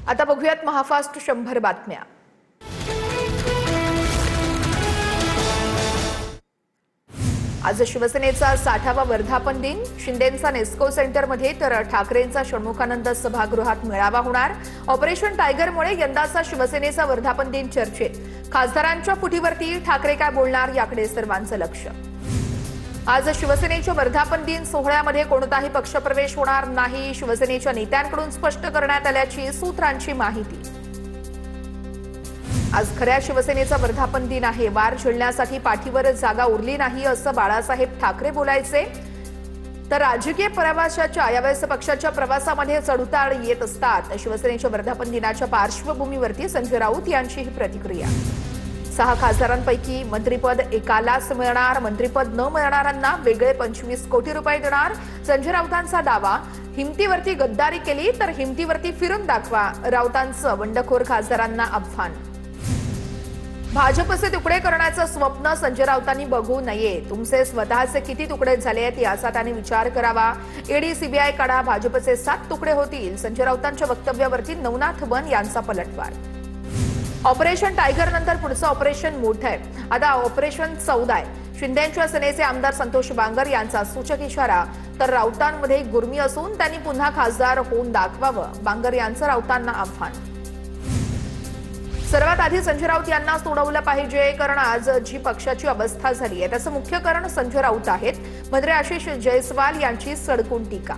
आता बघूयात महाफास्ट 100 बातम्या। आज शिवसेनेचा 60वा वर्धापन दिन। शिंदेंचा नेस्को सेंटरमध्ये तर ठाकरेंचा षण्मुखानंद सभागृहात मेळावा होणार। ऑपरेशन टायगरमुळे यंदाचा शिवसेनेचा वर्धापन दिन चर्चेत। खासदारांच्या पुटीवरती ठाकरे काय बोलणार याकडे सर्वांचं लक्ष। आज शिवसेनेच्या वर्धापन दिन सोहळ्यामध्ये कोणताही पक्षप्रवेश होणार नाही, शिवसेनेच्या नेत्यांकडून स्पष्ट करण्यात आल्याची सूत्रांची माहिती। आज खऱ्या शिवसेनेचा वर्धापन दिन आहे। वार झेलण्यासाठी पाठीवर जागा उरली नाही असं बाळासाहेब ठाकरे बोलायचे। तर राजकीय प्रवासाच्या यावेळेस पक्षाच्या प्रवासामध्ये चढउतार येत असतात। शिवसेनेच्या वर्धापन दिनाच्या पार्श्वभूमीवरती संजय राऊत यांची ही प्रतिक्रिया। 6 खासदारांपैकी मंत्रिपद एकालाच मिळणार, मंत्रिपद न मिळणाऱ्यांना वेगळे 25 कोटी रुपये देणार। संजय राऊतांचा दावा, हिमतीवरती गद्दारी केली तर हिमतीवरती फिरून दाखवा। राऊतांचं बंडखोर खासदारांना आव्हान। भाजपचे तुकडे करण्याचं स्वप्न संजय राऊतांनी बघू नये। तुमचे स्वतःचे किती तुकडे झाले आहेत याचा त्यांनी विचार करावा। ईडी सीबीआय काढा, भाजपचे 7 तुकडे होतील। संजय राऊतांच्या वक्तव्यावरती नवनाथ वन यांचा पलटवार। ऑपरेशन टायगर नंतर पुढचं ऑपरेशन मोठं आहे। आता ऑपरेशन 14 आहे। शिंदेंच्या सेनेचे आमदार संतोष बांगर यांचा सूचक इशारा। तर राऊतांमध्ये गुरमी असून त्यांनी पुन्हा खासदार होऊन दाखवावं, बांगर यांचं राऊतांना आव्हान। सर्वात आधी संजय राऊत यांना सोडवलं पाहिजे, कारण आज जी पक्षाची अवस्था झाली आहे त्याचं मुख्य कारण संजय राऊत आहेत। मंत्री आशिष जयस्वाल यांची सडकून टीका।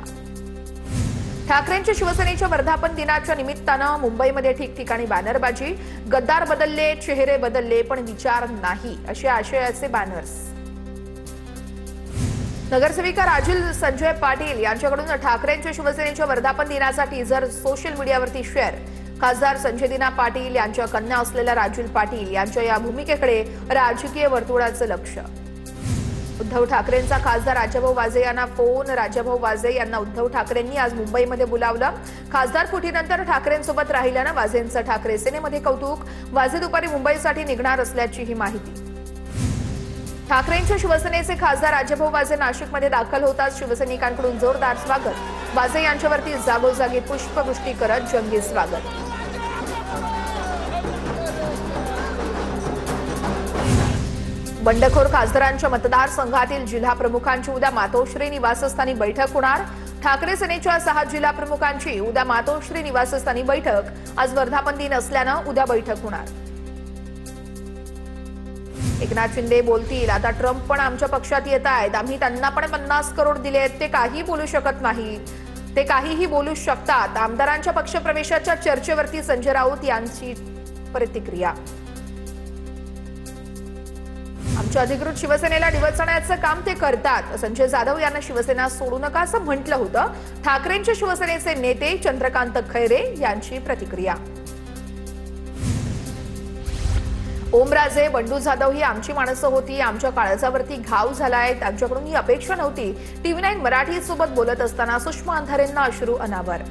ठाकरेंच्या शिवसेनेच्या वर्धापन दिनाच्या निमित्तानं मुंबईमध्ये ठिकठिकाणी बॅनरबाजी। गद्दार बदलले, चेहरे बदलले, पण विचार नाही, असे आशयाचे बॅनर्स। नगरसेविका राजूल संजय पाटील यांच्याकडून ठाकरेंच्या शिवसेनेच्या वर्धापन दिनाचा टीझर सोशल मीडियावरती शेअर। खासदार संजय दिना पाटील यांच्या कन्या असलेल्या राजूल पाटील यांच्या या भूमिकेकडे राजकीय वर्तुळाचं लक्ष। उद्धव ठाकरेंचा खासदार राजाभाऊ वाजे यांना फोन। राजाभाऊ वाजे यांना उद्धव ठाकरेंनी आज मुंबईमध्ये बोलावलं। खासदार फुटीनंतर ठाकरेंसोबत राहिल्यानं वाजेंचं ठाकरे सेनेमध्ये कौतुक। वाजे दुपारी मुंबईसाठी निघणार असल्याची ही माहिती। ठाकरेंच्या शिवसेनेचे खासदार राजाभाऊ वाजे नाशिकमध्ये दाखल होताच शिवसैनिकांकडून जोरदार स्वागत। वाजे यांच्यावरती जागोजागी पुष्पवृष्टी करत जंगी स्वागत। बंडखोर खासदारांच्या मतदारसंघातील जिल्हा प्रमुखांची उद्या मातोश्री निवासस्थानी बैठक होणार। ठाकरे सेनेच्या 6 जिल्हा प्रमुखांची उद्या मातोश्री निवासस्थानी बैठक। आज वर्धापन दिन असल्यानं उद्या बैठक होणार। एकनाथ शिंदे बोलतील, आता ट्रम्प पण आमच्या पक्षात येत आहेत, आम्ही त्यांना पण 50 करोड दिलेत, ते काही बोलू शकत नाही, ते काहीही बोलू शकतात। आमदारांच्या पक्षप्रवेशाच्या चर्चेवरती संजय राऊत यांची प्रतिक्रिया। आमच्या अधिकृत शिवसेनेला डिवचण्याचं काम ते करतात। संजय जाधव यांना शिवसेना सोडू नका असं म्हटलं होतं। ठाकरेंच्या शिवसेनेचे नेते चंद्रकांत खैरे यांची प्रतिक्रिया। ओमराजे, बंडू जाधव ही आमची माणसं होती, आमच्या काळजावरती घाव झालाय, त्यांच्याकडून ही अपेक्षा नव्हती। TV9 मराठी सोबत बोलत असताना सुषमा अंधारेंना अश्रू अनावर।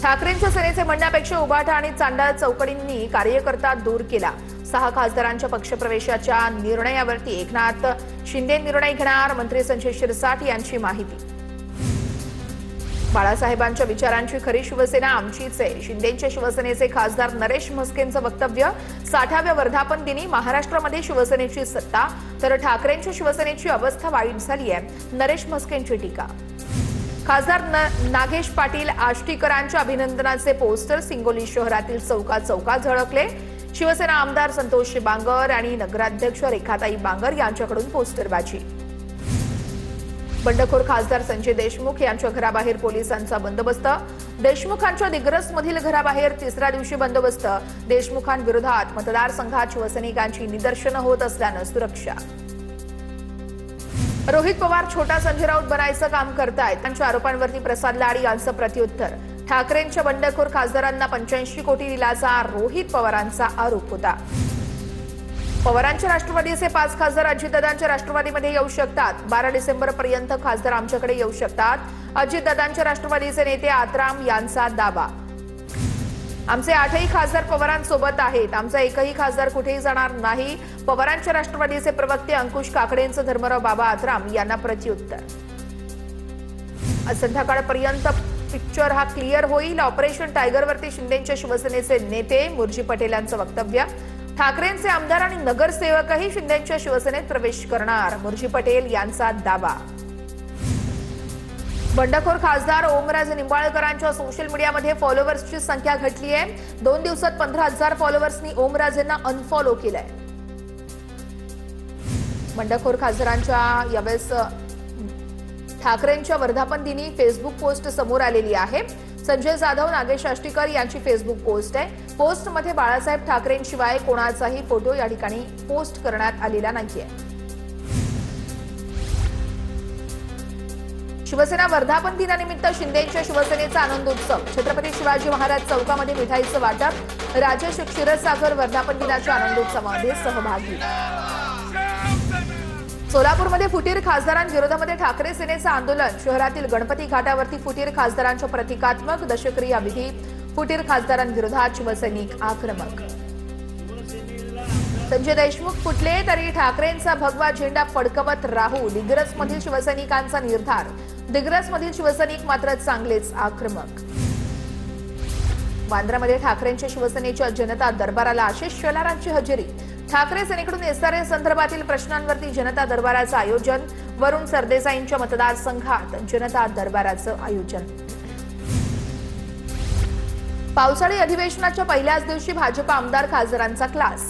ठाकरेंच्या सेनेचे म्हणण्यापेक्षा उभाटा आणि चांडाळ चौकडींनी कार्यकर्ता दूर केला। 6 खासदारांच्या पक्षप्रवेशाच्या निर्णयावरती एकनाथ शिंदे निर्णय घेणार। मंत्री संजय शिरसाट यांची माहिती। बाळासाहेबांच्या विचारांची खरी शिवसेना आमचीच आहे। शिंदेंच्या शिवसेनेचे खासदार नरेश म्हस्केंचं वक्तव्य। 60व्या वर्धापन दिनी महाराष्ट्रामध्ये शिवसेनेची सत्ता, तर ठाकरेंच्या शिवसेनेची अवस्था वाईट झाली आहे, नरेश म्हस्केंची टीका। खासदार नागेश पाटील आष्टीकरांच्या अभिनंदनाचे पोस्टर हिंगोली शहरातील चौकात झळकले। शिवसेना आमदार संतोष बांगर आणि नगराध्यक्ष रेखाताई बांगर यांच्याकडून पोस्टरबाजी। बंडखोर खासदार संजय देशमुख यांच्या घराबाहेर पोलिसांचा बंदोबस्त। देशमुखांच्या दिग्रसमधील घराबाहेर 3ऱ्या दिवशी बंदोबस्त। देशमुखांविरोधात मतदारसंघात शिवसैनिकांची निदर्शनं होत असल्यानं सुरक्षा। रोहित पवार छोटा संजय राऊत बनायचं काम करतायत, त्यांच्या आरोपांवरती प्रसाद लाड यांचं प्रत्युत्तर। ठाकरेंच्या बंडखोर खासदारांना 85 कोटी दिल्याचा रोहित पवारांचा आरोप होता। पवारांच्या राष्ट्रवादीचे 5 खासदार अजितदादांच्या राष्ट्रवादीमध्ये येऊ शकतात। 12 डिसेंबरपर्यंत खासदार आमच्याकडे येऊ शकतात। अजितदादांच्या राष्ट्रवादीचे नेते आत्राम यांचा दावा। आमचे 8ही खासदार पवारांसोबत आहेत, आमचा एकही खासदार कुठेही जाणार नाही। पवारांच्या राष्ट्रवादीचे प्रवक्ते अंकुश काकडेंचं धर्मराव बाबा आत्राम यांना प्रत्युत्तर। आज संध्याकाळपर्यंत पिक्चर हा क्लिअर होईल. ऑपरेशन टायगरवरती शिंदेच्या शिवसेनेचे नेते मुर्जी पटेल यांचं वक्तव्य. ठाकरेंचे आमदार आणि नगरसेवकही शिंदेच्या शिवसेनेत प्रवेश करणार, मुर्जी पटेल यांचा दावा. बंडखोर खासदार ओमराजे निंबाळकरांच्या सोशल मीडियामध्ये फॉलोअर्सची संख्या घटली आहे. 2 दिवसात 15,000 फॉलोअर्सनी ओमराजेंना अनफॉलो केलंय. बंडखोर खासदारांच्या यावेळेस ठाकरेंच्या वर्धापन दिनी फेसबुक पोस्ट समोर आलेली आहे. संजय जाधव, नागेश आष्टीकर यांची फेसबुक पोस्ट आहे. पोस्टमध्ये बाळासाहेब ठाकरेंशिवाय कोणाचाही फोटो या ठिकाणी पोस्ट करण्यात आलेला नाहीये. शिवसेना वर्धापन दिनानिमित्त शिंदेच्या शिवसेनेचा आनंदोत्सव. छत्रपती शिवाजी महाराज चौकामध्ये मिठाईचं वाटप. राजेश क्षीरसागर वर्धापन दिनाच्या आनंदोत्सवामध्ये सहभागी. सोलापूरमध्ये फुटीर खासदारांविरोधामध्ये ठाकरे सेनेचं आंदोलन. शहरातील गणपती घाटावरती फुटीर खासदारांच्या प्रतिकात्मक दशक्रिया विधी. फुटीर खासदारांविरोधात शिवसैनिक आक्रमक. संजय देशमुख फुटले तरी ठाकरेंचा भगवा झेंडा फडकवत राहू, दिग्रसमधील शिवसैनिकांचा निर्धार. दिग्रसमधील शिवसैनिक मात्र चांगलेच आक्रमक. वांद्र्यामध्ये ठाकरेंच्या शिवसेनेच्या जनता दरबाराला आशिष शेलारांची हजेरी. ठाकरे सेनेकडून एसआरए संदर्भातील प्रश्नांवरती जनता दरबाराचं आयोजन. वरुण सरदेसाईंच्या मतदारसंघात जनता दरबाराचं आयोजन. पावसाळी अधिवेशनाच्या पहिल्याच दिवशी भाजप आमदार खासदारांचा क्लास.